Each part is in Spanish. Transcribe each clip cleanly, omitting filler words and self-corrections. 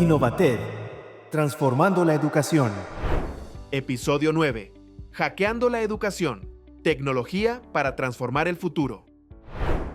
Innovated, transformando la educación. Episodio 9. Hackeando la educación. Tecnología para transformar el futuro.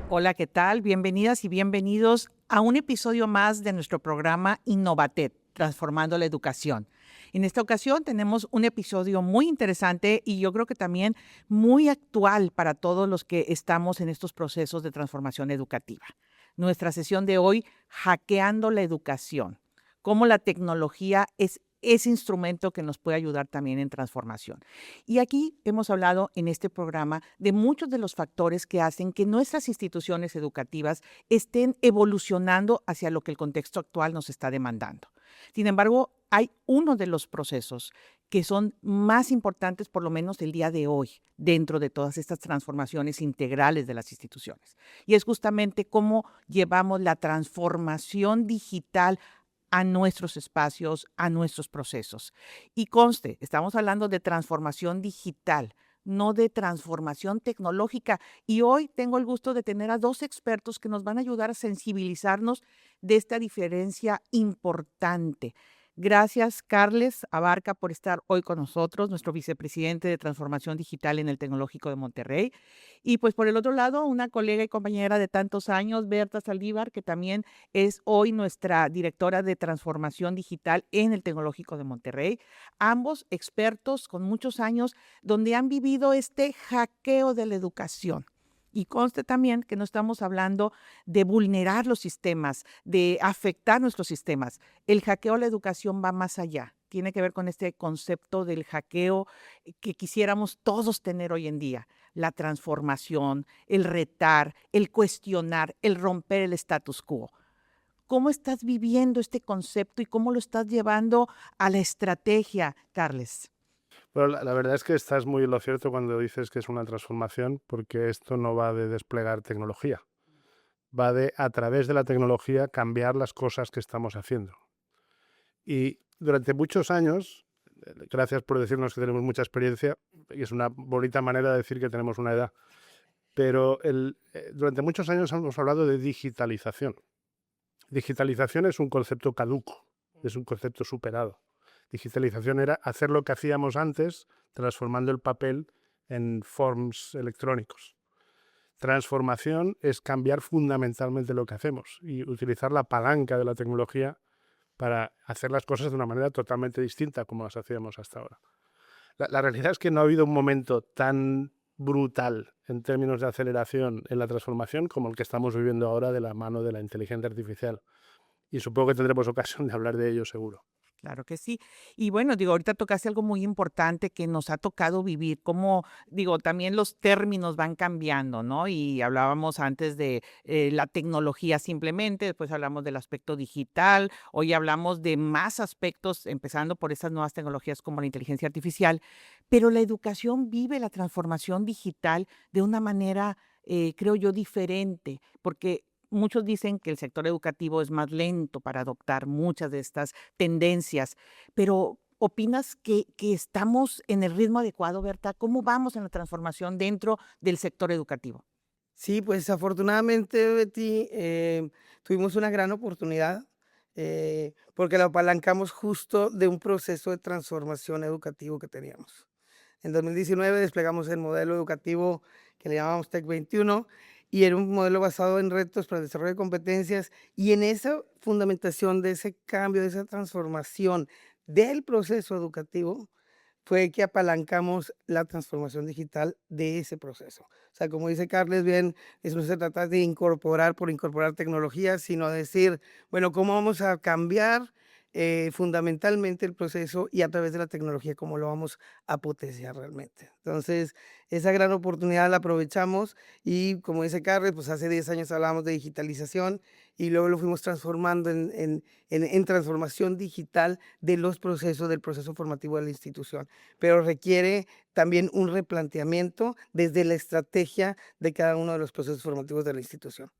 Hola, ¿qué tal? Bienvenidas y bienvenidos a un episodio más de nuestro programa Innovated, transformando la educación. En esta ocasión tenemos un episodio muy interesante y yo creo que también muy actual para todos los que estamos en estos procesos de transformación educativa. Nuestra sesión de hoy, Hackeando la educación. Cómo la tecnología es ese instrumento que nos puede ayudar también en transformación. Y aquí hemos hablado en este programa de muchos de los factores que hacen que nuestras instituciones educativas estén evolucionando hacia lo que el contexto actual nos está demandando. Sin embargo, hay uno de los procesos que son más importantes, por lo menos el día de hoy, dentro de todas estas transformaciones integrales de las instituciones. Y es justamente cómo llevamos la transformación digital a nuestros espacios, a nuestros procesos. Y conste, estamos hablando de transformación digital, no de transformación tecnológica. Y hoy tengo el gusto de tener a dos expertos que nos van a ayudar a sensibilizarnos de esta diferencia importante. Gracias, Carles Abarca, por estar hoy con nosotros, nuestro vicepresidente de Transformación Digital en el Tecnológico de Monterrey. Y pues por el otro lado, una colega y compañera de tantos años, Berta Saldívar, que también es hoy nuestra directora de Transformación Digital en el Tecnológico de Monterrey. Ambos expertos con muchos años donde han vivido este hackeo de la educación. Y conste también que no estamos hablando de vulnerar los sistemas, de afectar nuestros sistemas. El hackeo a la educación va más allá. Tiene que ver con este concepto del hackeo que quisiéramos todos tener hoy en día. La transformación, el retar, el cuestionar, el romper el status quo. ¿Cómo estás viviendo este concepto y cómo lo estás llevando a la estrategia, Carles? Bueno, la verdad es que estás muy en lo cierto cuando dices que es una transformación, porque esto no va de desplegar tecnología, va de, a través de la tecnología, cambiar las cosas que estamos haciendo. Y durante muchos años, gracias por decirnos que tenemos mucha experiencia, y es una bonita manera de decir que tenemos una edad, pero durante muchos años hemos hablado de digitalización. Digitalización es un concepto caduco, es un concepto superado. Digitalización era hacer lo que hacíamos antes, transformando el papel en forms electrónicos. Transformación es cambiar fundamentalmente lo que hacemos y utilizar la palanca de la tecnología para hacer las cosas de una manera totalmente distinta como las hacíamos hasta ahora. La realidad es que no ha habido un momento tan brutal en términos de aceleración en la transformación como el que estamos viviendo ahora de la mano de la inteligencia artificial. Y supongo que tendremos ocasión de hablar de ello seguro. Claro que sí. Y bueno, ahorita tocaste algo muy importante que nos ha tocado vivir, como, también los términos van cambiando, ¿no? Y hablábamos antes de la tecnología simplemente, después hablamos del aspecto digital, hoy hablamos de más aspectos, empezando por esas nuevas tecnologías como la inteligencia artificial, pero la educación vive la transformación digital de una manera, creo yo, diferente, porque muchos dicen que el sector educativo es más lento para adoptar muchas de estas tendencias, pero ¿opinas que estamos en el ritmo adecuado, Berta? ¿Cómo vamos en la transformación dentro del sector educativo? Sí, pues afortunadamente, Betty, tuvimos una gran oportunidad porque la apalancamos justo de un proceso de transformación educativo que teníamos. En 2019 desplegamos el modelo educativo que le llamamos TEC 21 y era un modelo basado en retos para el desarrollo de competencias y en esa fundamentación de ese cambio, de esa transformación del proceso educativo, fue que apalancamos la transformación digital de ese proceso. O sea, como dice Carles, bien, eso no se trata de incorporar por incorporar tecnología, sino decir, bueno, ¿cómo vamos a cambiar fundamentalmente el proceso y a través de la tecnología, cómo lo vamos a potenciar realmente? Entonces, esa gran oportunidad la aprovechamos y como dice Carles, pues hace 10 años hablábamos de digitalización y luego lo fuimos transformando en transformación digital de los procesos, del proceso formativo de la institución, pero requiere también un replanteamiento desde la estrategia de cada uno de los procesos formativos de la institución.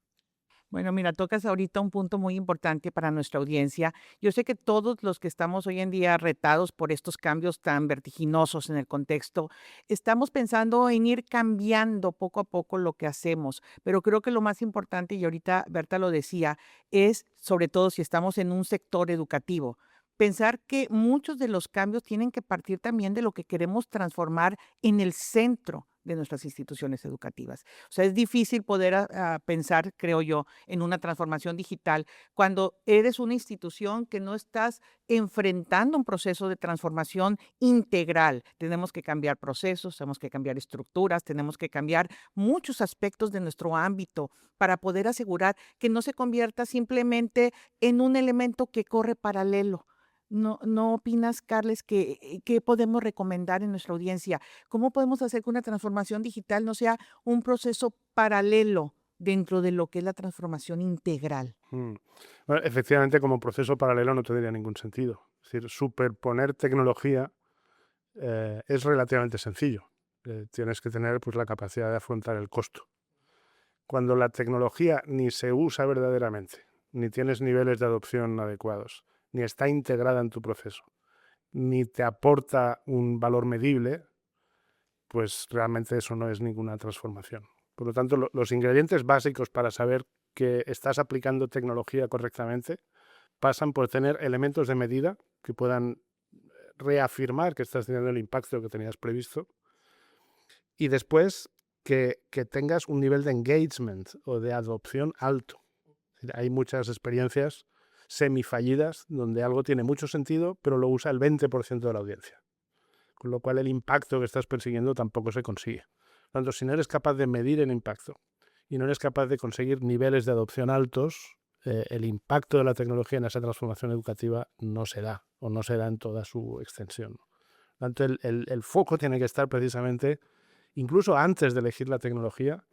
Bueno, mira, tocas ahorita un punto muy importante para nuestra audiencia. Yo sé que todos los que estamos hoy en día retados por estos cambios tan vertiginosos en el contexto, estamos pensando en ir cambiando poco a poco lo que hacemos, pero creo que lo más importante, y ahorita Berta lo decía, es sobre todo si estamos en un sector educativo. Pensar que muchos de los cambios tienen que partir también de lo que queremos transformar en el centro de nuestras instituciones educativas. O sea, es difícil poder pensar, creo yo, en una transformación digital cuando eres una institución que no estás enfrentando un proceso de transformación integral. Tenemos que cambiar procesos, tenemos que cambiar estructuras, tenemos que cambiar muchos aspectos de nuestro ámbito para poder asegurar que no se convierta simplemente en un elemento que corre paralelo. ¿No opinas, Carles, que podemos recomendar en nuestra audiencia? ¿Cómo podemos hacer que una transformación digital no sea un proceso paralelo dentro de lo que es la transformación integral? Bueno, efectivamente, como proceso paralelo no tendría ningún sentido. Es decir, superponer tecnología es relativamente sencillo. Tienes que tener pues, la capacidad de afrontar el costo. Cuando la tecnología ni se usa verdaderamente, ni tienes niveles de adopción adecuados, ni está integrada en tu proceso, ni te aporta un valor medible, pues realmente eso no es ninguna transformación. Por lo tanto, los ingredientes básicos para saber que estás aplicando tecnología correctamente pasan por tener elementos de medida que puedan reafirmar que estás teniendo el impacto que tenías previsto y después que tengas un nivel de engagement o de adopción alto. Hay muchas experiencias semifallidas donde algo tiene mucho sentido, pero lo usa el 20% de la audiencia. Con lo cual el impacto que estás persiguiendo tampoco se consigue. Por lo tanto, si no eres capaz de medir el impacto y no eres capaz de conseguir niveles de adopción altos, el impacto de la tecnología en esa transformación educativa no se da o no se da en toda su extensión. Por lo tanto, el foco tiene que estar precisamente, incluso antes de elegir la tecnología,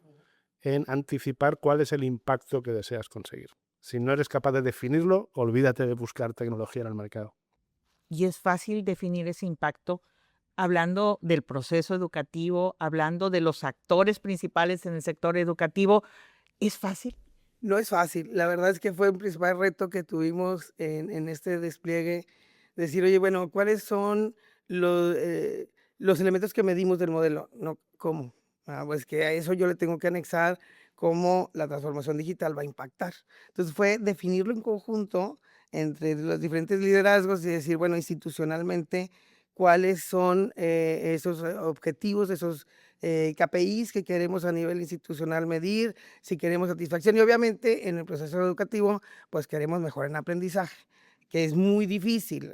en anticipar cuál es el impacto que deseas conseguir. Si no eres capaz de definirlo, olvídate de buscar tecnología en el mercado. Y es fácil definir ese impacto hablando del proceso educativo, hablando de los actores principales en el sector educativo. ¿Es fácil? No es fácil. La verdad es que fue un principal reto que tuvimos en este despliegue. Decir, oye, bueno, ¿cuáles son los elementos que medimos del modelo? No, ¿cómo? Pues que a eso yo le tengo que anexar cómo la transformación digital va a impactar. Entonces fue definirlo en conjunto entre los diferentes liderazgos y decir, bueno, institucionalmente, cuáles son esos objetivos, esos KPIs que queremos a nivel institucional medir, si queremos satisfacción y obviamente en el proceso educativo, pues queremos mejora en aprendizaje, que es muy difícil.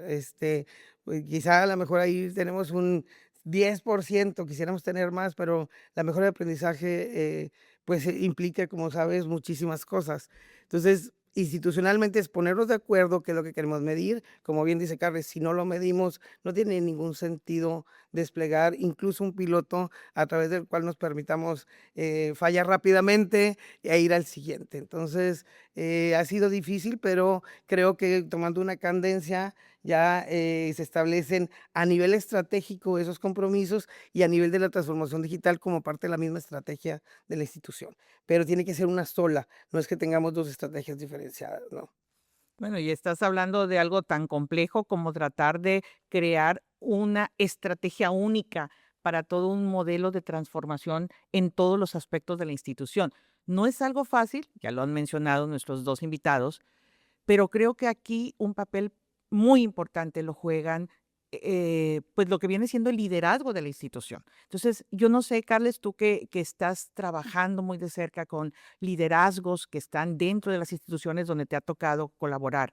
Pues, quizá a lo mejor ahí tenemos un 10%, quisiéramos tener más, pero la mejora de aprendizaje pues implica, como sabes, muchísimas cosas. Entonces, institucionalmente es ponernos de acuerdo qué es lo que queremos medir. Como bien dice Carles, si no lo medimos, no tiene ningún sentido desplegar incluso un piloto a través del cual nos permitamos fallar rápidamente e ir al siguiente. Entonces, ha sido difícil, pero creo que tomando una cadencia ya se establecen a nivel estratégico esos compromisos y a nivel de la transformación digital como parte de la misma estrategia de la institución. Pero tiene que ser una sola, no es que tengamos dos estrategias diferenciadas, ¿no? Bueno, y estás hablando de algo tan complejo como tratar de crear una estrategia única para todo un modelo de transformación en todos los aspectos de la institución. No es algo fácil, ya lo han mencionado nuestros dos invitados, pero creo que aquí un papel muy importante lo juegan, pues lo que viene siendo el liderazgo de la institución. Entonces, yo no sé, Carles, tú que estás trabajando muy de cerca con liderazgos que están dentro de las instituciones donde te ha tocado colaborar.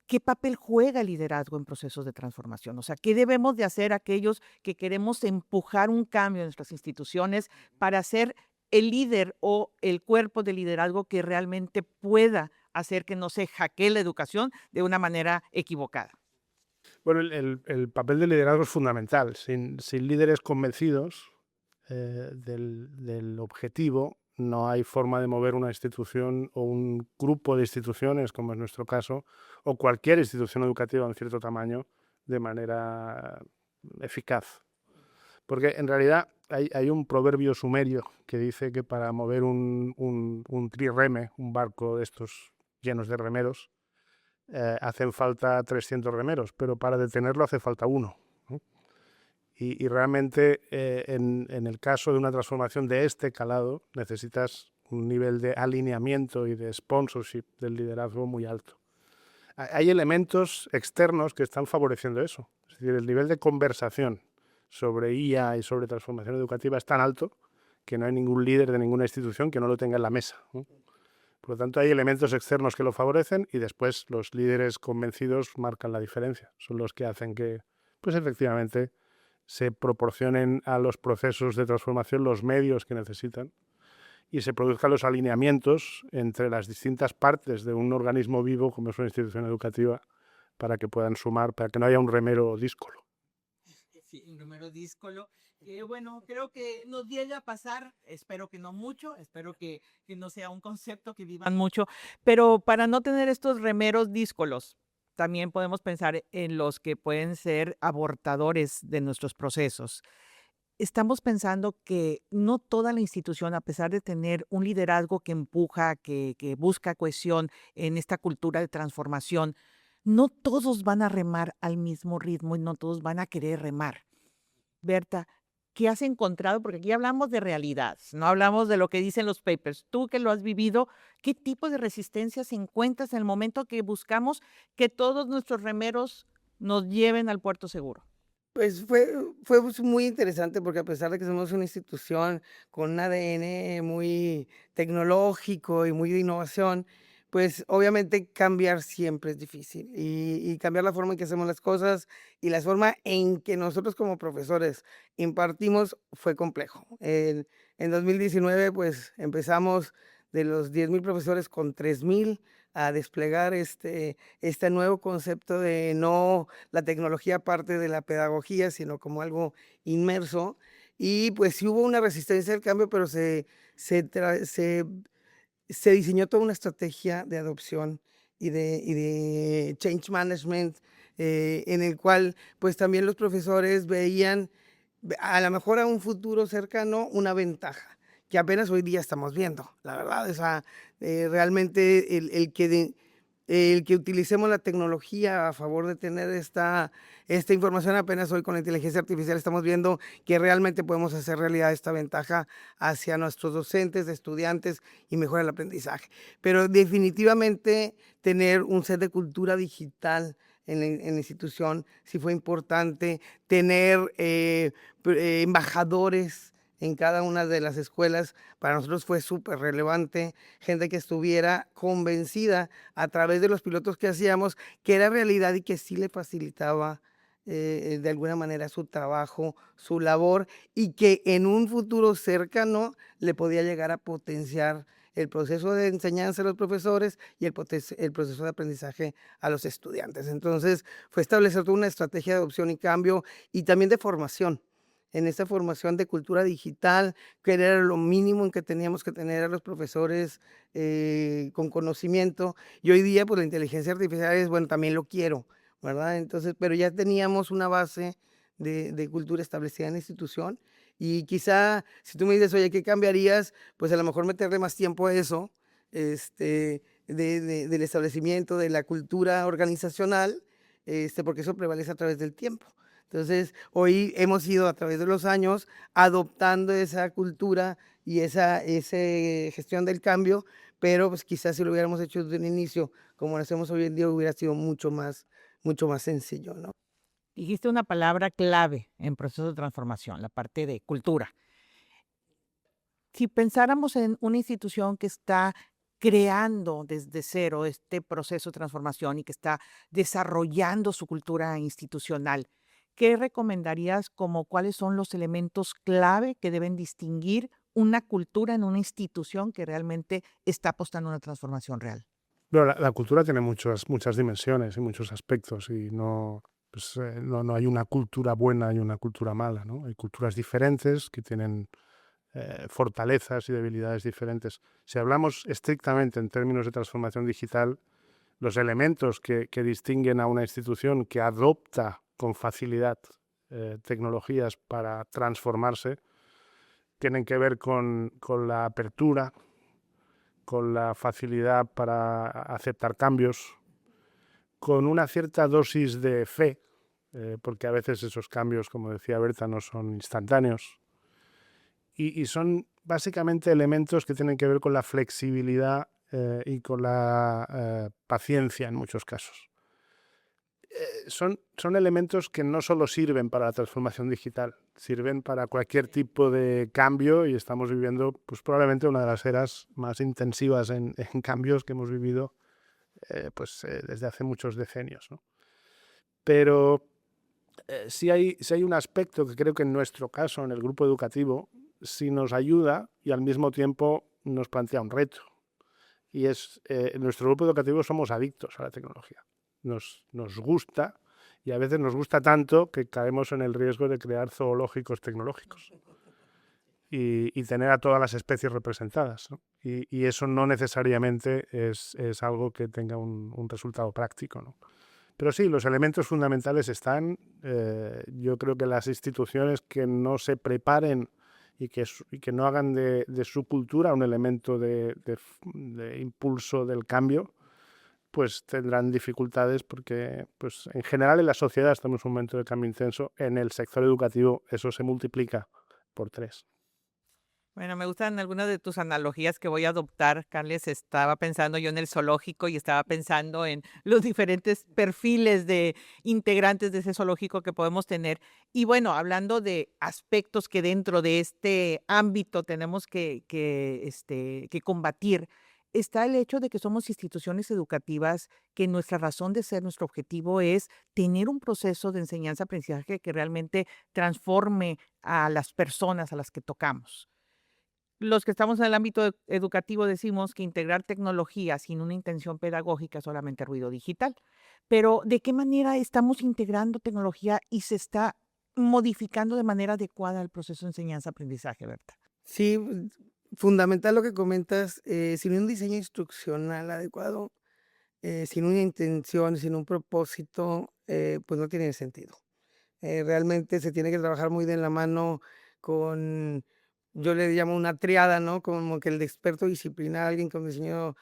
¿Qué papel juega el liderazgo en procesos de transformación? O sea, ¿qué debemos de hacer aquellos que queremos empujar un cambio en nuestras instituciones para ser el líder o el cuerpo de liderazgo que realmente pueda hacer que no se hackee la educación de una manera equivocada? Bueno, el papel del liderazgo es fundamental. Sin líderes convencidos del objetivo, no hay forma de mover una institución o un grupo de instituciones, como es nuestro caso, o cualquier institución educativa de cierto tamaño, de manera eficaz. Porque en realidad hay un proverbio sumerio que dice que para mover un trireme, un barco de estos llenos de remeros, hacen falta 300 remeros, pero para detenerlo hace falta uno, ¿no? Y realmente en el caso de una transformación de este calado necesitas un nivel de alineamiento y de sponsorship del liderazgo muy alto. Hay elementos externos que están favoreciendo eso. Es decir, el nivel de conversación sobre IA y sobre transformación educativa es tan alto que no hay ningún líder de ninguna institución que no lo tenga en la mesa, ¿no? Por lo tanto, hay elementos externos que lo favorecen y después los líderes convencidos marcan la diferencia. Son los que hacen que, pues efectivamente, se proporcionen a los procesos de transformación los medios que necesitan y se produzcan los alineamientos entre las distintas partes de un organismo vivo como es una institución educativa para que puedan sumar, para que no haya un remero díscolo. Sí, un número díscolo. Bueno, creo que nos llega a pasar, espero que no mucho, espero que no sea un concepto que vivan mucho, pero para no tener estos remeros díscolos, también podemos pensar en los que pueden ser abortadores de nuestros procesos. Estamos pensando que no toda la institución, a pesar de tener un liderazgo que empuja, que busca cohesión en esta cultura de transformación, no todos van a remar al mismo ritmo y no todos van a querer remar. Berta, ¿qué has encontrado? Porque aquí hablamos de realidad, no hablamos de lo que dicen los papers. Tú que lo has vivido, ¿qué tipo de resistencias encuentras en el momento que buscamos que todos nuestros remeros nos lleven al puerto seguro? Pues fue pues, muy interesante porque a pesar de que somos una institución con un ADN muy tecnológico y muy de innovación, pues obviamente cambiar siempre es difícil y cambiar la forma en que hacemos las cosas y la forma en que nosotros como profesores impartimos fue complejo. En 2019 pues empezamos de los 10,000 profesores con 3,000 a desplegar este nuevo concepto de no la tecnología parte de la pedagogía, sino como algo inmerso. Y pues sí hubo una resistencia al cambio, pero se, tra- se diseñó toda una estrategia de adopción y de change management, en el cual pues también los profesores veían a lo mejor a un futuro cercano una ventaja que apenas hoy día estamos viendo, la verdad. O sea, realmente el que utilicemos la tecnología a favor de tener esta información, apenas hoy con la inteligencia artificial estamos viendo que realmente podemos hacer realidad esta ventaja hacia nuestros docentes, estudiantes y mejorar el aprendizaje. Pero definitivamente tener un set de cultura digital en la institución sí fue importante, tener embajadores en cada una de las escuelas, para nosotros fue súper relevante, gente que estuviera convencida a través de los pilotos que hacíamos, que era realidad y que sí le facilitaba de alguna manera su trabajo, su labor, y que en un futuro cercano le podía llegar a potenciar el proceso de enseñanza a los profesores y el proceso de aprendizaje a los estudiantes. Entonces, fue establecer toda una estrategia de adopción y cambio y también de formación. En esta formación de cultura digital, que era lo mínimo en que teníamos que tener a los profesores con conocimiento. Y hoy día, pues la inteligencia artificial es, bueno, también lo quiero, ¿verdad? Entonces, pero ya teníamos una base de cultura establecida en la institución. Y quizá, si tú me dices, oye, ¿qué cambiarías? Pues a lo mejor meterle más tiempo a eso, del establecimiento, de la cultura organizacional, porque eso prevalece a través del tiempo. Entonces, hoy hemos ido a través de los años adoptando esa cultura y esa gestión del cambio, pero pues quizás si lo hubiéramos hecho desde un inicio, como lo hacemos hoy en día, hubiera sido mucho más sencillo, ¿no? Dijiste una palabra clave en proceso de transformación, la parte de cultura. Si pensáramos en una institución que está creando desde cero este proceso de transformación y que está desarrollando su cultura institucional, ¿qué recomendarías como cuáles son los elementos clave que deben distinguir una cultura en una institución que realmente está apostando a una transformación real? Bueno, la cultura tiene muchas dimensiones y muchos aspectos y no hay una cultura buena y una cultura mala, ¿no? Hay culturas diferentes que tienen fortalezas y debilidades diferentes. Si hablamos estrictamente en términos de transformación digital, los elementos que distinguen a una institución que adopta con facilidad tecnologías para transformarse tienen que ver con la apertura, con la facilidad para aceptar cambios, con una cierta dosis de fe, porque a veces esos cambios, como decía Berta, no son instantáneos. Y son básicamente elementos que tienen que ver con la flexibilidad y con la paciencia en muchos casos. Son elementos que no solo sirven para la transformación digital, sirven para cualquier tipo de cambio, y estamos viviendo pues, probablemente una de las eras más intensivas en cambios que hemos vivido desde hace muchos decenios, ¿no? Pero sí hay un aspecto que creo que en nuestro caso, en el grupo educativo, sí nos ayuda y al mismo tiempo nos plantea un reto. Y es, en nuestro grupo educativo somos adictos a la tecnología. Nos gusta, y a veces nos gusta tanto que caemos en el riesgo de crear zoológicos tecnológicos y tener a todas las especies representadas, ¿no? Y eso no necesariamente es algo que tenga un resultado práctico, ¿no? Pero sí, los elementos fundamentales están. Yo creo que las instituciones que no se preparen y que no hagan de su cultura un elemento de impulso del cambio, pues tendrán dificultades, porque pues, en general en la sociedad estamos en un momento de cambio intenso. En el sector educativo eso se multiplica por 3. Bueno, me gustan algunas de tus analogías que voy a adoptar, Carles. Estaba pensando yo en el zoológico y estaba pensando en los diferentes perfiles de integrantes de ese zoológico que podemos tener. Y bueno, hablando de aspectos que dentro de este ámbito tenemos que combatir, está el hecho de que somos instituciones educativas, que nuestra razón de ser, nuestro objetivo es tener un proceso de enseñanza-aprendizaje que realmente transforme a las personas a las que tocamos. Los que estamos en el ámbito educativo decimos que integrar tecnología sin una intención pedagógica es solamente ruido digital. Pero, ¿de qué manera estamos integrando tecnología y se está modificando de manera adecuada el proceso de enseñanza-aprendizaje, Berta? Sí, fundamental lo que comentas, sin un diseño instruccional adecuado, sin una intención, sin un propósito, pues no tiene sentido. Realmente se tiene que trabajar muy de la mano con, yo le llamo una triada, ¿no? Como que el experto disciplinar, alguien con diseño,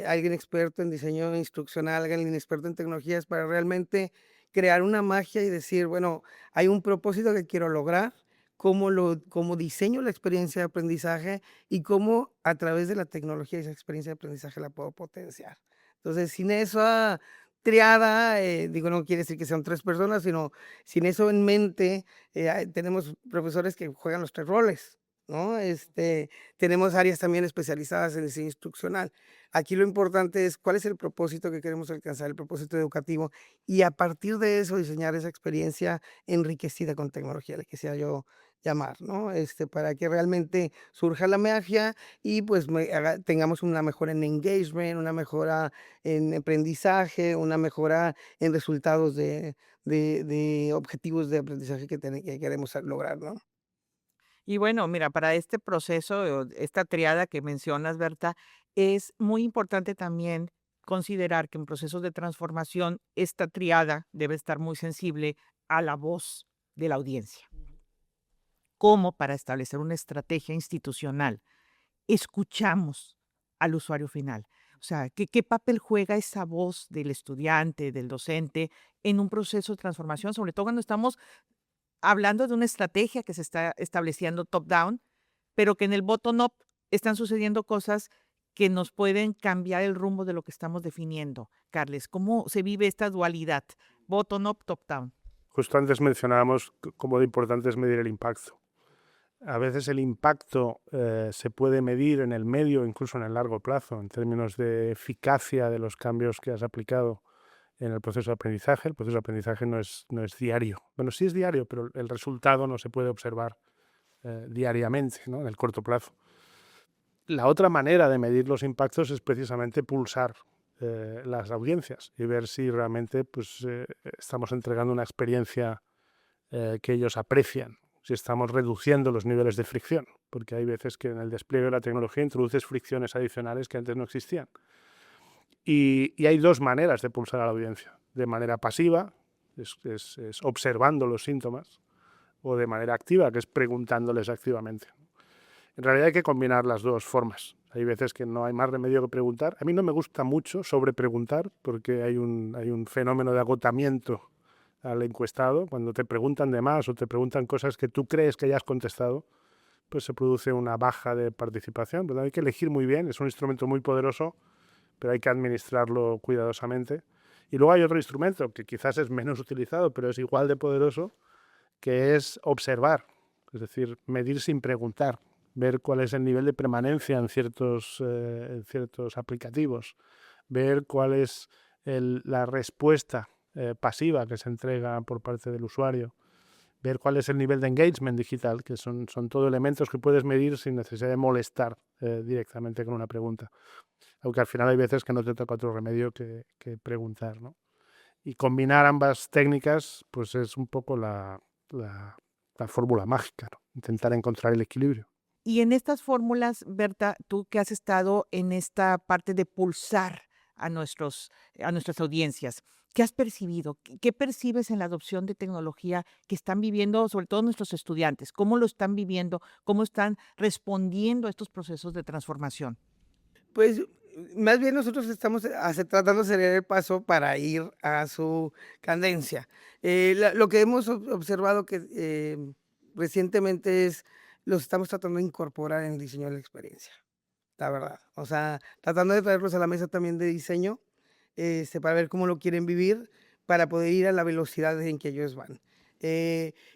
alguien experto en diseño instruccional, alguien experto en tecnologías, para realmente crear una magia y decir, bueno, hay un propósito que quiero lograr, cómo diseño la experiencia de aprendizaje y cómo a través de la tecnología esa experiencia de aprendizaje la puedo potenciar. Entonces, sin esa triada, digo, no quiere decir que sean 3 personas, sino sin eso en mente, tenemos profesores que juegan los 3 roles, ¿no? Tenemos áreas también especializadas en diseño instruccional. Aquí lo importante es cuál es el propósito que queremos alcanzar, el propósito educativo, y a partir de eso diseñar esa experiencia enriquecida con tecnología, le quisiera yo llamar, ¿no? Para que realmente surja la magia y pues tengamos una mejora en engagement, una mejora en aprendizaje, una mejora en resultados de objetivos de aprendizaje que queremos lograr, ¿no? Y bueno, mira, para este proceso, esta triada que mencionas, Berta, es muy importante también considerar que en procesos de transformación, esta triada debe estar muy sensible a la voz de la audiencia, como para establecer una estrategia institucional. Escuchamos al usuario final. O sea, ¿qué papel juega esa voz del estudiante, del docente, en un proceso de transformación? Sobre todo cuando estamos hablando de una estrategia que se está estableciendo top-down, pero que en el bottom-up están sucediendo cosas que nos pueden cambiar el rumbo de lo que estamos definiendo. Carles, ¿cómo se vive esta dualidad? Bottom-up, top-down. Justo antes mencionábamos cómo de importante es medir el impacto. A veces el impacto se puede medir en el medio, incluso en el largo plazo, en términos de eficacia de los cambios que has aplicado en el proceso de aprendizaje. El proceso de aprendizaje no es diario. Bueno, sí es diario, pero el resultado no se puede observar diariamente, ¿no? En el corto plazo. La otra manera de medir los impactos es precisamente pulsar las audiencias y ver si realmente estamos entregando una experiencia que ellos aprecian, si estamos reduciendo los niveles de fricción, porque hay veces que en el despliegue de la tecnología introduces fricciones adicionales que antes no existían. Y hay 2 maneras de pulsar a la audiencia. De manera pasiva, es observando los síntomas, o de manera activa, que es preguntándoles activamente. En realidad hay que combinar las dos formas. Hay veces que no hay más remedio que preguntar. A mí no me gusta mucho sobrepreguntar porque hay un fenómeno de agotamiento al encuestado. Cuando te preguntan de más o te preguntan cosas que tú crees que ya has contestado, pues se produce una baja de participación. Pero hay que elegir muy bien, es un instrumento muy poderoso, pero hay que administrarlo cuidadosamente. Y luego hay otro instrumento que quizás es menos utilizado, pero es igual de poderoso, que es observar, es decir, medir sin preguntar, ver cuál es el nivel de permanencia en ciertos aplicativos, ver cuál es la respuesta pasiva que se entrega por parte del usuario, ver cuál es el nivel de engagement digital, que son todo elementos que puedes medir sin necesidad de molestar directamente con una pregunta. Aunque al final hay veces que no te toca otro remedio que preguntar, ¿no? Y combinar ambas técnicas, pues es un poco la fórmula mágica, ¿no? Intentar encontrar el equilibrio. Y en estas fórmulas, Berta, tú que has estado en esta parte de pulsar a nuestras audiencias, ¿qué has percibido? ¿Qué percibes en la adopción de tecnología que están viviendo, sobre todo nuestros estudiantes? ¿Cómo lo están viviendo? ¿Cómo están respondiendo a estos procesos de transformación? Pues, más bien nosotros estamos tratando de acelerar el paso para ir a su cadencia. Lo que hemos observado que recientemente es, los estamos tratando de incorporar en el diseño de la experiencia, la verdad. O sea, tratando de traerlos a la mesa también de diseño, para ver cómo lo quieren vivir, para poder ir a la velocidad en que ellos van.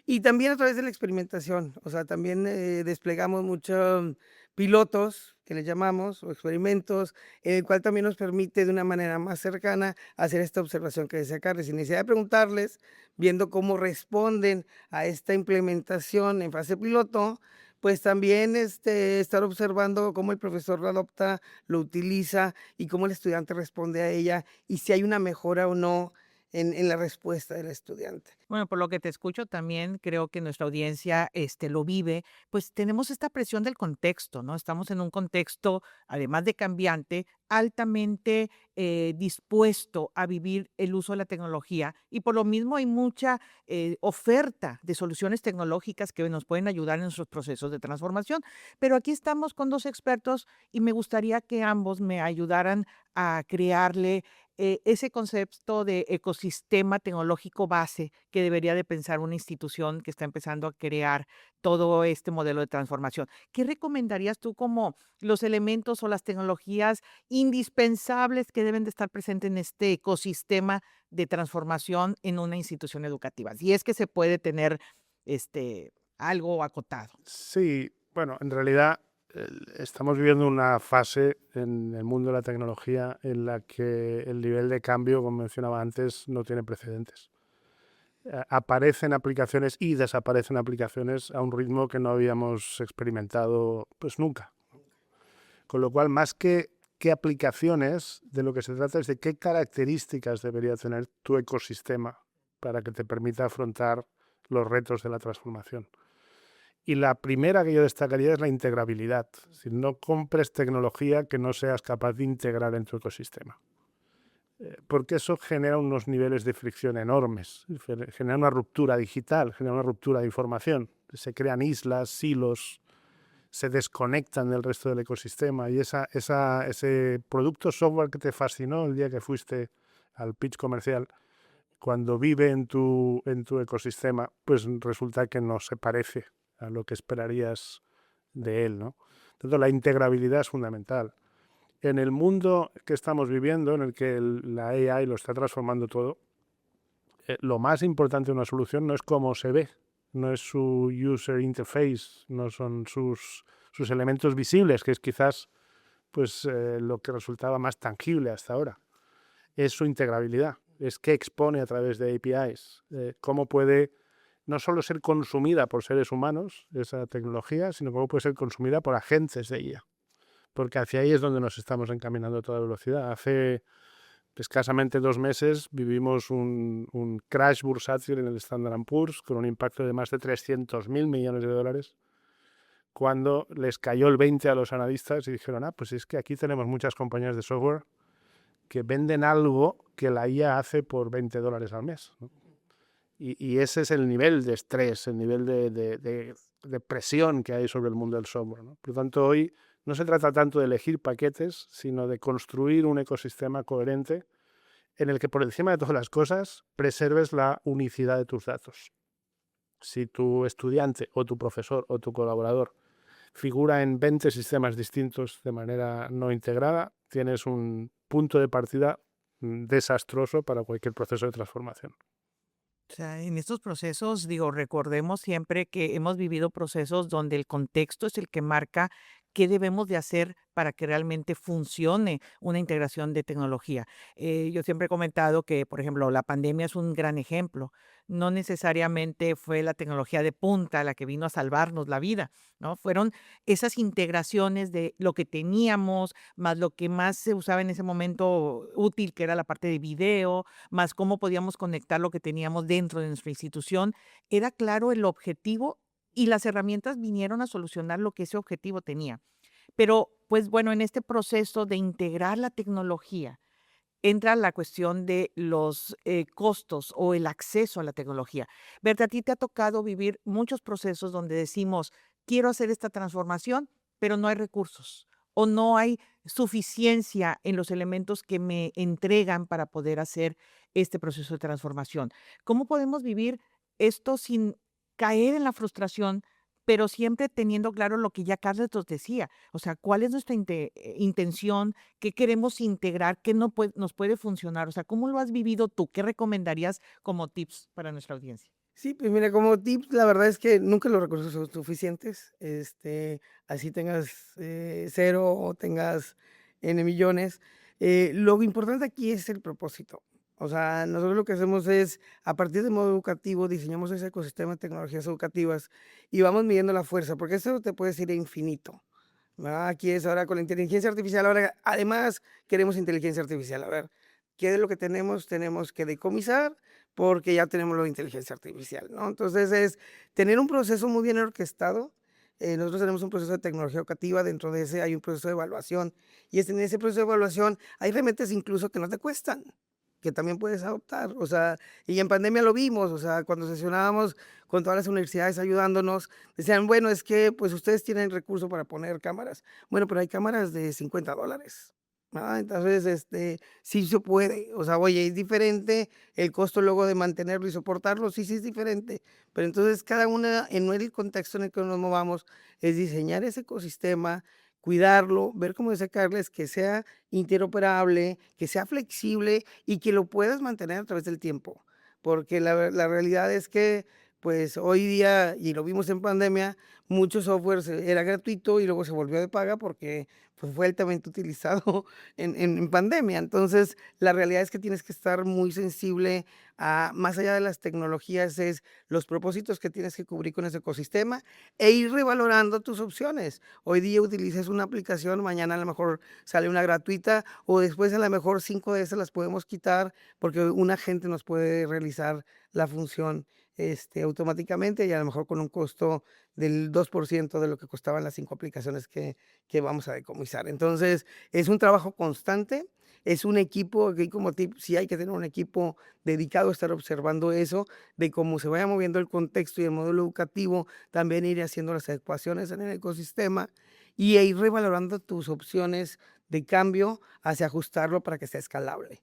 Y también a través de la experimentación, o sea, también desplegamos muchos pilotos, que les llamamos, o experimentos, en el cual también nos permite de una manera más cercana hacer esta observación que decía Carles, sin necesidad de preguntarles, viendo cómo responden a esta implementación en fase piloto, pues también estar observando cómo el profesor lo adopta, lo utiliza y cómo el estudiante responde a ella y si hay una mejora o no en la respuesta del estudiante. Bueno, por lo que te escucho también creo que nuestra audiencia lo vive, pues tenemos esta presión del contexto, ¿no? Estamos en un contexto, además de cambiante, altamente dispuesto a vivir el uso de la tecnología y por lo mismo hay mucha oferta de soluciones tecnológicas que nos pueden ayudar en nuestros procesos de transformación. Pero aquí estamos con dos expertos y me gustaría que ambos me ayudaran a crearle ese concepto de ecosistema tecnológico base que debería de pensar una institución que está empezando a crear todo este modelo de transformación. ¿Qué recomendarías tú como los elementos o las tecnologías indispensables que deben de estar presentes en este ecosistema de transformación en una institución educativa? Si es que se puede tener algo acotado. Sí, bueno, en realidad estamos viviendo una fase en el mundo de la tecnología en la que el nivel de cambio, como mencionaba antes, no tiene precedentes. Aparecen aplicaciones y desaparecen aplicaciones a un ritmo que no habíamos experimentado pues nunca. Con lo cual, más que qué aplicaciones, de lo que se trata es de qué características debería tener tu ecosistema para que te permita afrontar los retos de la transformación. Y la primera que yo destacaría es la integrabilidad. Es decir, no compres tecnología que no seas capaz de integrar en tu ecosistema. Porque eso genera unos niveles de fricción enormes. Genera una ruptura digital, genera una ruptura de información. Se crean islas, silos, se desconectan del resto del ecosistema. Y ese producto software que te fascinó el día que fuiste al pitch comercial, cuando vive en tu ecosistema, pues resulta que no se parece a lo que esperarías de él, ¿no? Entonces, la integrabilidad es fundamental. En el mundo que estamos viviendo, en el que la AI lo está transformando todo, lo más importante de una solución no es cómo se ve, no es su user interface, no son sus elementos visibles, que es quizás pues, lo que resultaba más tangible hasta ahora. Es su integrabilidad, es qué expone a través de APIs, cómo puede no solo ser consumida por seres humanos, esa tecnología, sino cómo puede ser consumida por agentes de ella. Porque hacia ahí es donde nos estamos encaminando a toda velocidad. Hace escasamente 2 meses vivimos un crash bursátil en el Standard & Poor's con un impacto de más de 300.000 millones de dólares, cuando les cayó el 20 a los analistas y dijeron, pues es que aquí tenemos muchas compañías de software que venden algo que la IA hace por $20 al mes, ¿no? Y ese es el nivel de estrés, el nivel de de presión que hay sobre el mundo del software, ¿no? Por lo tanto, hoy no se trata tanto de elegir paquetes, sino de construir un ecosistema coherente en el que por encima de todas las cosas preserves la unicidad de tus datos. Si tu estudiante o tu profesor o tu colaborador figura en 20 sistemas distintos de manera no integrada, tienes un punto de partida desastroso para cualquier proceso de transformación. O sea, en estos procesos, digo, recordemos siempre que hemos vivido procesos donde el contexto es el que marca qué debemos de hacer para que realmente funcione una integración de tecnología. Yo siempre he comentado que, por ejemplo, la pandemia es un gran ejemplo. No necesariamente fue la tecnología de punta la que vino a salvarnos la vida, ¿no? Fueron esas integraciones de lo que teníamos, más lo que más se usaba en ese momento útil, que era la parte de video, más cómo podíamos conectar lo que teníamos dentro de nuestra institución. Era claro el objetivo y las herramientas vinieron a solucionar lo que ese objetivo tenía. Pero, pues bueno, en este proceso de integrar la tecnología, entra la cuestión de los costos o el acceso a la tecnología. Berta, a ti te ha tocado vivir muchos procesos donde decimos, quiero hacer esta transformación, pero no hay recursos o no hay suficiencia en los elementos que me entregan para poder hacer este proceso de transformación. ¿Cómo podemos vivir esto sin caer en la frustración, pero siempre teniendo claro lo que ya Carlos nos decía? O sea, ¿cuál es nuestra intención? ¿Qué queremos integrar? ¿Qué no nos puede funcionar? O sea, ¿cómo lo has vivido tú? ¿Qué recomendarías como tips para nuestra audiencia? Sí, pues mira, como tips, la verdad es que nunca los recursos son suficientes. Así tengas 0 o tengas N millones. Lo importante aquí es el propósito. O sea, nosotros lo que hacemos es, a partir del modo educativo, diseñamos ese ecosistema de tecnologías educativas y vamos midiendo la fuerza, porque eso te puedes ir a infinito, ¿verdad? Aquí es ahora con la inteligencia artificial, ahora además queremos inteligencia artificial. A ver, ¿qué es lo que tenemos? Tenemos que decomisar porque ya tenemos la inteligencia artificial, ¿no? Entonces es tener un proceso muy bien orquestado. Nosotros tenemos un proceso de tecnología educativa, dentro de ese hay un proceso de evaluación y en ese proceso de evaluación hay herramientas incluso que no te cuestan, que también puedes adoptar. O sea, y en pandemia lo vimos, o sea, cuando sesionábamos con todas las universidades ayudándonos, decían, bueno, es que pues ustedes tienen recursos para poner cámaras. Bueno, pero hay cámaras de $50. Entonces, sí se puede. O sea, oye, es diferente el costo luego de mantenerlo y soportarlo, sí, sí es diferente. Pero entonces cada una, en el contexto en el que nos movamos, es diseñar ese ecosistema, cuidarlo, ver cómo sacarles que sea interoperable, que sea flexible y que lo puedas mantener a través del tiempo. Porque la realidad es que, pues hoy día, y lo vimos en pandemia, mucho software era gratuito y luego se volvió de paga porque pues, fue altamente utilizado en pandemia. Entonces, la realidad es que tienes que estar muy sensible a, más allá de las tecnologías, es los propósitos que tienes que cubrir con ese ecosistema e ir revalorando tus opciones. Hoy día utilizas una aplicación, mañana a lo mejor sale una gratuita o después a lo mejor 5 de esas las podemos quitar porque un agente nos puede realizar la función automáticamente y a lo mejor con un costo del 2% de lo que costaban las 5 aplicaciones que vamos a decomisar. Entonces, es un trabajo constante, es un equipo, que como tip, sí hay que tener un equipo dedicado a estar observando eso, de cómo se vaya moviendo el contexto y el modelo educativo, también ir haciendo las adecuaciones en el ecosistema y ir revalorando tus opciones de cambio hacia ajustarlo para que sea escalable,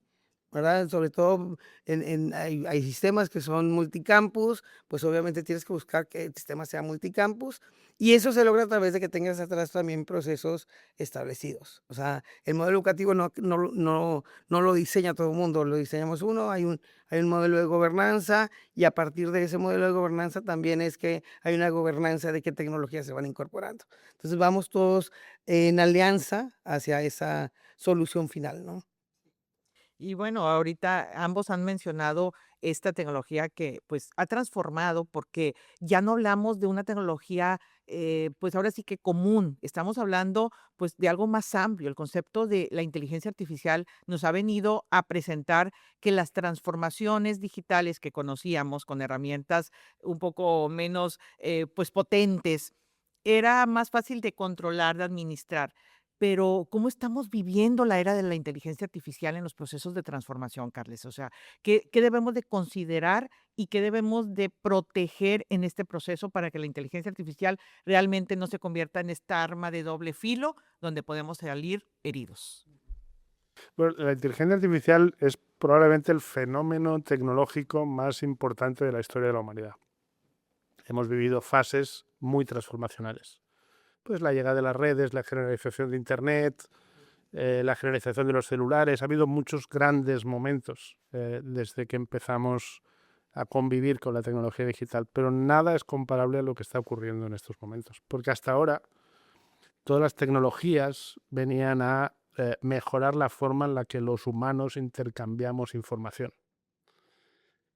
¿verdad? Sobre todo hay sistemas que son multicampus, pues obviamente tienes que buscar que el sistema sea multicampus y eso se logra a través de que tengas atrás también procesos establecidos. O sea, el modelo educativo no lo diseña todo el mundo, lo diseñamos uno, hay un modelo de gobernanza y a partir de ese modelo de gobernanza también es que hay una gobernanza de qué tecnologías se van incorporando. Entonces vamos todos en alianza hacia esa solución final, ¿no? Y bueno, ahorita ambos han mencionado esta tecnología que pues ha transformado porque ya no hablamos de una tecnología pues ahora sí que común, estamos hablando pues de algo más amplio. El concepto de la inteligencia artificial nos ha venido a presentar que las transformaciones digitales que conocíamos con herramientas un poco menos pues potentes, era más fácil de controlar, de administrar. pero ¿cómo estamos viviendo la era de la inteligencia artificial en los procesos de transformación, Carles? O sea, ¿qué debemos de considerar y qué debemos de proteger en este proceso para que la inteligencia artificial realmente no se convierta en esta arma de doble filo donde podemos salir heridos? Bueno, la inteligencia artificial es probablemente el fenómeno tecnológico más importante de la historia de la humanidad. Hemos vivido fases muy transformacionales. Pues la llegada de las redes, la generalización de Internet, la generalización de los celulares. Ha habido muchos grandes momentos desde que empezamos a convivir con la tecnología digital, pero nada es comparable a lo que está ocurriendo en estos momentos, porque hasta ahora todas las tecnologías venían a mejorar la forma en la que los humanos intercambiamos información.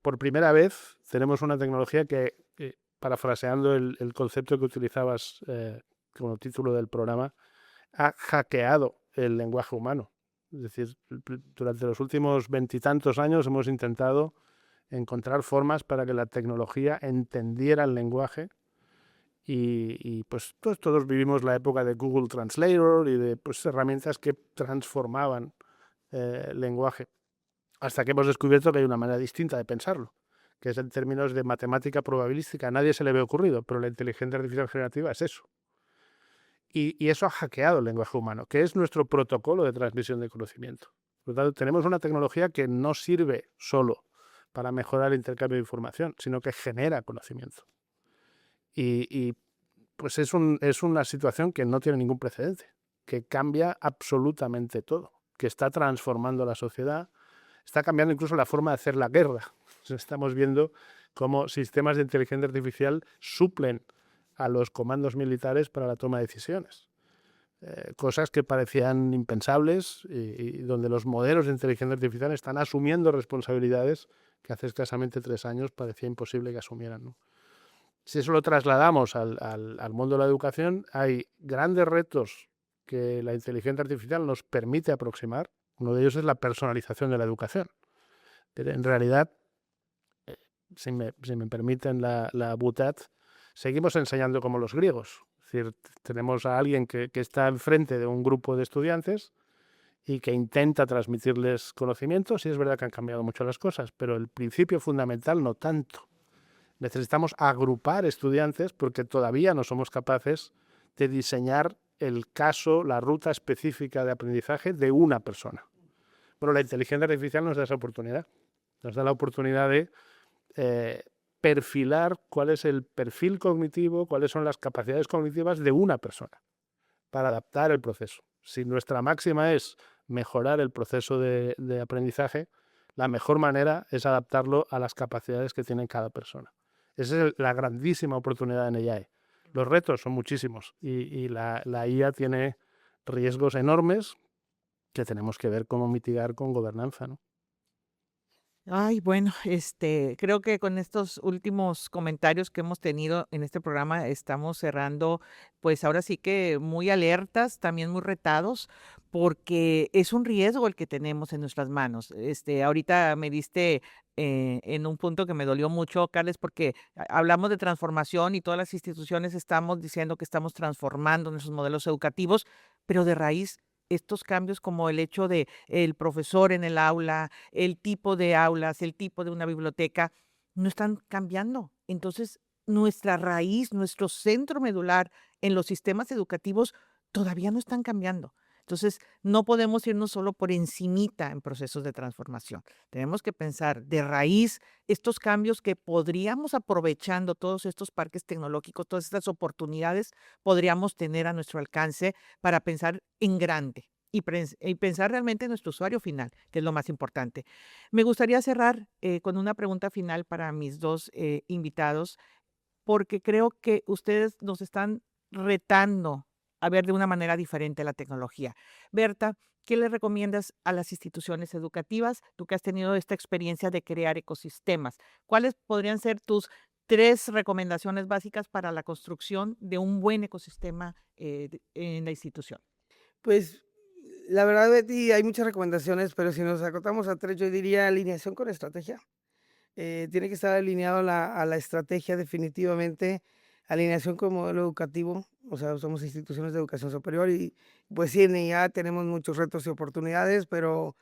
Por primera vez tenemos una tecnología que, parafraseando el concepto que utilizabas como título del programa, ha hackeado el lenguaje humano. Es decir, durante los últimos 20 y tantos años hemos intentado encontrar formas para que la tecnología entendiera el lenguaje y pues todos vivimos la época de Google Translator y de pues, herramientas que transformaban el lenguaje, hasta que hemos descubierto que hay una manera distinta de pensarlo, que es en términos de matemática probabilística. A nadie se le había ocurrido, pero la inteligencia artificial generativa es eso. Y eso ha hackeado el lenguaje humano, que es nuestro protocolo de transmisión de conocimiento. Por lo tanto, tenemos una tecnología que no sirve solo para mejorar el intercambio de información, sino que genera conocimiento. Y pues es una situación que no tiene ningún precedente, que cambia absolutamente todo, que está transformando la sociedad, está cambiando incluso la forma de hacer la guerra. Estamos viendo cómo sistemas de inteligencia artificial suplen a los comandos militares para la toma de decisiones. Cosas que parecían impensables y donde los modelos de inteligencia artificial están asumiendo responsabilidades que hace escasamente 3 años parecía imposible que asumieran, ¿no? Si eso lo trasladamos al mundo de la educación, hay grandes retos que la inteligencia artificial nos permite aproximar. Uno de ellos es la personalización de la educación. Pero en realidad, si me permiten la butad, seguimos enseñando como los griegos. Es decir, tenemos a alguien que está enfrente de un grupo de estudiantes y que intenta transmitirles conocimientos, y es verdad que han cambiado mucho las cosas, pero el principio fundamental no tanto. Necesitamos agrupar estudiantes porque todavía no somos capaces de diseñar el caso, la ruta específica de aprendizaje de una persona. Bueno, la inteligencia artificial nos da esa oportunidad. Nos da la oportunidad de perfilar cuál es el perfil cognitivo, cuáles son las capacidades cognitivas de una persona para adaptar el proceso. Si nuestra máxima es mejorar el proceso de aprendizaje, la mejor manera es adaptarlo a las capacidades que tiene cada persona. Esa es la grandísima oportunidad en AI. Los retos son muchísimos y la IA tiene riesgos enormes que tenemos que ver cómo mitigar con gobernanza, ¿no? Ay, bueno, creo que con estos últimos comentarios que hemos tenido en este programa estamos cerrando, pues ahora sí que muy alertas, también muy retados, porque es un riesgo el que tenemos en nuestras manos. Ahorita me diste en un punto que me dolió mucho, Carles, porque hablamos de transformación y todas las instituciones estamos diciendo que estamos transformando nuestros modelos educativos, pero de raíz estos cambios como el hecho de el profesor en el aula, el tipo de aulas, el tipo de una biblioteca, no están cambiando. Entonces, nuestra raíz, nuestro centro medular en los sistemas educativos todavía no están cambiando. Entonces, no podemos irnos solo por encimita en procesos de transformación. Tenemos que pensar de raíz estos cambios que podríamos, aprovechando todos estos parques tecnológicos, todas estas oportunidades, podríamos tener a nuestro alcance para pensar en grande y pensar realmente en nuestro usuario final, que es lo más importante. Me gustaría cerrar con una pregunta final para mis dos invitados, porque creo que ustedes nos están retando a ver de una manera diferente la tecnología. Berta, ¿qué le recomiendas a las instituciones educativas? Tú que has tenido esta experiencia de crear ecosistemas, ¿cuáles podrían ser tus 3 recomendaciones básicas para la construcción de un buen ecosistema en la institución? Pues la verdad, Betty, hay muchas recomendaciones, pero si nos acotamos a 3, yo diría alineación con estrategia. Tiene que estar alineado a la estrategia definitivamente. alineación con el modelo educativo, o sea, somos instituciones de educación superior y pues sí, en IA tenemos muchos retos y oportunidades, pero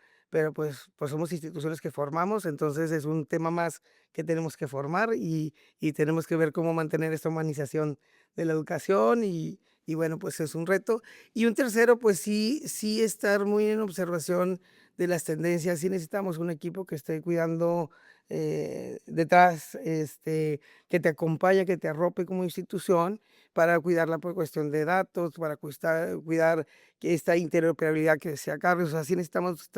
pues somos instituciones que formamos, entonces es un tema más que tenemos que formar y tenemos que ver cómo mantener esta humanización de la educación y bueno, pues es un reto. Y un tercero, pues sí estar muy en observación de las tendencias, sí necesitamos un equipo que esté cuidando detrás, que te acompañe, que te arrope como institución para cuidar la cuestión de datos, para cuidar que esta interoperabilidad que decía Carlos, o sea, sí necesitamos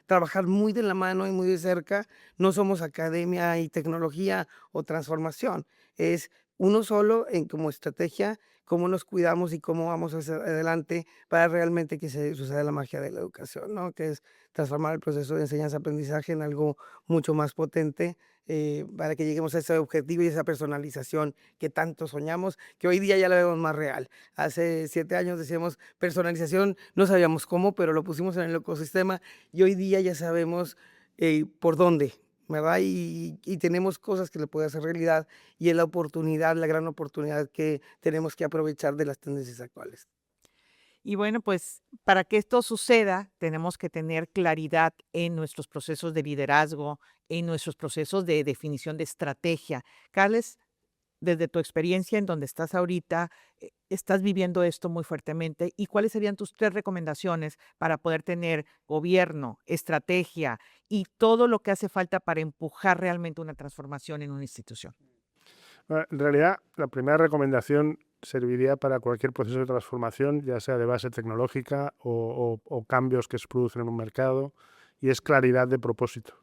trabajar muy de la mano y muy de cerca. No somos academia y tecnología o transformación, es uno solo en como estrategia, cómo nos cuidamos y cómo vamos hacia adelante para realmente que se suceda la magia de la educación, ¿no? Que es transformar el proceso de enseñanza-aprendizaje en algo mucho más potente para que lleguemos a ese objetivo y esa personalización que tanto soñamos, que hoy día ya la vemos más real. Hace 7 años decíamos personalización, no sabíamos cómo, pero lo pusimos en el ecosistema y hoy día ya sabemos por dónde, ¿verdad? Y tenemos cosas que le puede hacer realidad y es la oportunidad, la gran oportunidad que tenemos que aprovechar de las tendencias actuales. Y bueno, pues para que esto suceda, tenemos que tener claridad en nuestros procesos de liderazgo, en nuestros procesos de definición de estrategia. Carles, desde tu experiencia en donde estás ahorita, estás viviendo esto muy fuertemente. ¿Y cuáles serían tus 3 recomendaciones para poder tener gobierno, estrategia y todo lo que hace falta para empujar realmente una transformación en una institución? En realidad, la primera recomendación serviría para cualquier proceso de transformación, ya sea de base tecnológica o cambios que se producen en un mercado, y es claridad de propósito.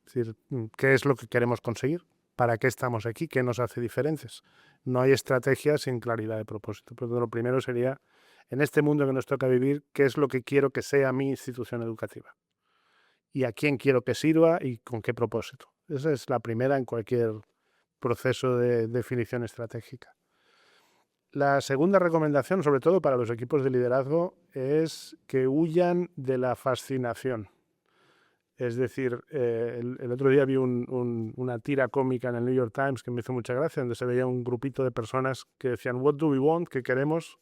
Es decir, ¿qué es lo que queremos conseguir? ¿Para qué estamos aquí? ¿Qué nos hace diferentes? No hay estrategia sin claridad de propósito. Pero lo primero sería, en este mundo que nos toca vivir, ¿qué es lo que quiero que sea mi institución educativa? ¿Y a quién quiero que sirva y con qué propósito? Esa es la primera en cualquier proceso de definición estratégica. La segunda recomendación, sobre todo para los equipos de liderazgo, es que huyan de la fascinación. Es decir, el otro día vi una tira cómica en el New York Times que me hizo mucha gracia, donde se veía un grupito de personas que decían, "What do we want?", ¿qué queremos?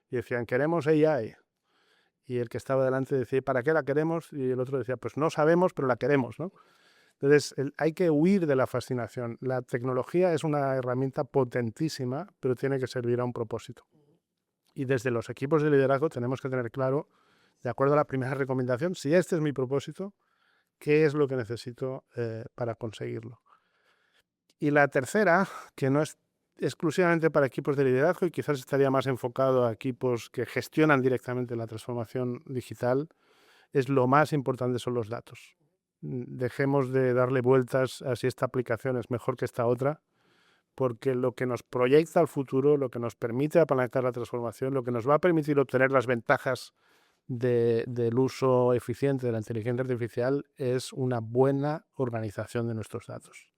Y decían, "Queremos AI". Y el que estaba delante decía, "¿Para qué la queremos?". Y el otro decía, "Pues no sabemos, pero la queremos", ¿no? Entonces, hay que huir de la fascinación. La tecnología es una herramienta potentísima, pero tiene que servir a un propósito. Y desde los equipos de liderazgo tenemos que tener claro, de acuerdo a la primera recomendación, si este es mi propósito, ¿qué es lo que necesito para conseguirlo? Y la tercera, que no es exclusivamente para equipos de liderazgo y quizás estaría más enfocado a equipos que gestionan directamente la transformación digital, es lo más importante son los datos. Dejemos de darle vueltas a si esta aplicación es mejor que esta otra, porque lo que nos proyecta al futuro, lo que nos permite apalancar la transformación, lo que nos va a permitir obtener las ventajas del uso eficiente de la inteligencia artificial es una buena organización de nuestros datos.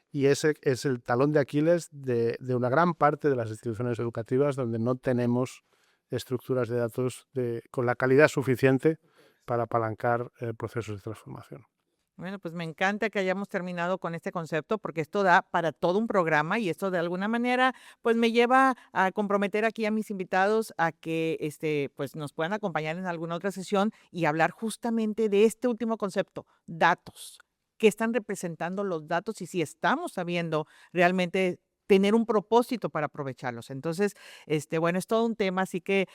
Y ese es el talón de Aquiles de una gran parte de las instituciones educativas donde no tenemos estructuras de datos con la calidad suficiente para apalancar procesos de transformación. Bueno, pues me encanta que hayamos terminado con este concepto porque esto da para todo un programa y esto de alguna manera pues me lleva a comprometer aquí a mis invitados a que pues nos puedan acompañar en alguna otra sesión y hablar justamente de este último concepto, datos. ¿Qué están representando los datos y si estamos sabiendo realmente tener un propósito para aprovecharlos? Entonces, bueno, es todo un tema, así que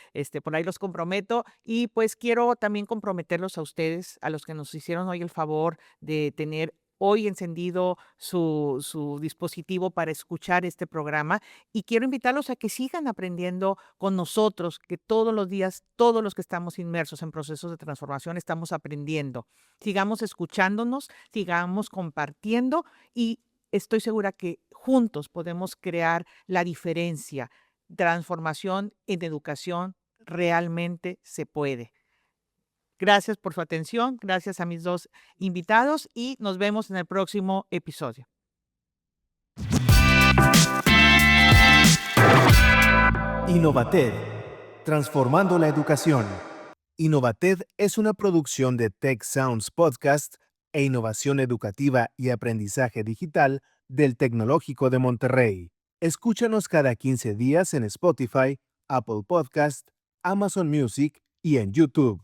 por ahí los comprometo y pues quiero también comprometerlos a ustedes, a los que nos hicieron hoy el favor de tener hoy encendido su dispositivo para escuchar este programa y quiero invitarlos a que sigan aprendiendo con nosotros, que todos los días, todos los que estamos inmersos en procesos de transformación, estamos aprendiendo. Sigamos escuchándonos, sigamos compartiendo y estoy segura que juntos podemos crear la diferencia. Transformación en educación realmente se puede. Gracias por su atención, gracias a mis 2 invitados y nos vemos en el próximo episodio. Innovated, transformando la educación. Innovated es una producción de Tech Sounds Podcast e innovación educativa y aprendizaje digital del Tecnológico de Monterrey. Escúchanos cada 15 días en Spotify, Apple Podcast, Amazon Music y en YouTube.